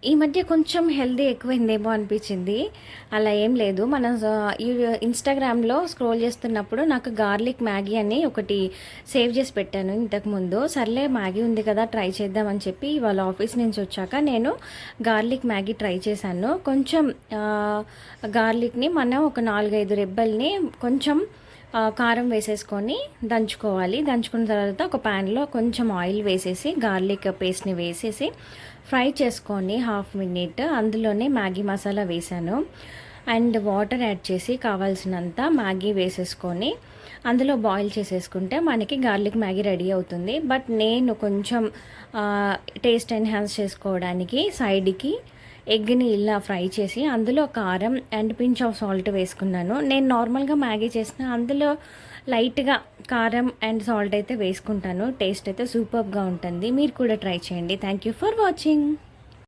ఈ మధ్య కొంచెం హెల్తీ ఎక్కువైందేమో అనిపించింది. అలా ఏం లేదు. మనం ఈ ఇన్‌స్టాగ్రామ్‌లో స్క్రోల్ చేస్తున్నప్పుడు నాకు గార్లిక్ మ్యాగీ అని ఒకటి సేవ్ చేసి పెట్టాను ఇంతకుముందు. సర్లే మ్యాగీ ఉంది కదా ట్రై చేద్దామని చెప్పి ఇవాళ ఆఫీస్ నుంచి వచ్చాక నేను గార్లిక్ మ్యాగీ ట్రై చేశాను. కొంచెం గార్లిక్‌ని మనం ఒక 4, 5 రెబ్బల్ని కొంచెం కారం వేసేసుకొని దంచుకోవాలి. దంచుకున్న తర్వాత ఒక ప్యాన్‌లో కొంచెం ఆయిల్ వేసేసి గార్లిక్ పేస్ట్‌ని వేసేసి ఫ్రై చేసుకొని హాఫ్ మినిట్ అందులోనే మ్యాగీ మసాలా వేసాను. అండ్ వాటర్ యాడ్ చేసి కావాల్సినంత మ్యాగీ వేసేసుకొని అందులో బాయిల్ చేసేసుకుంటే మనకి గార్లిక్ మ్యాగీ రెడీ అవుతుంది. బట్ నేను కొంచెం టేస్ట్ ఎన్హాన్స్ చేసుకోవడానికి సైడ్కి ఎగ్ని ఇలా ఫ్రై చేసి అందులో కారం అండ్ పించ్ ఆఫ్ సాల్ట్ వేసుకున్నాను. నేను నార్మల్గా మ్యాగీ చేసిన అందులో లైట్గా కారం అండ్ సాల్ట్ అయితే వేసుకుంటాను. టేస్ట్ అయితే సూపర్గా ఉంటుంది. మీరు కూడా ట్రై చేయండి. Thank you for watching.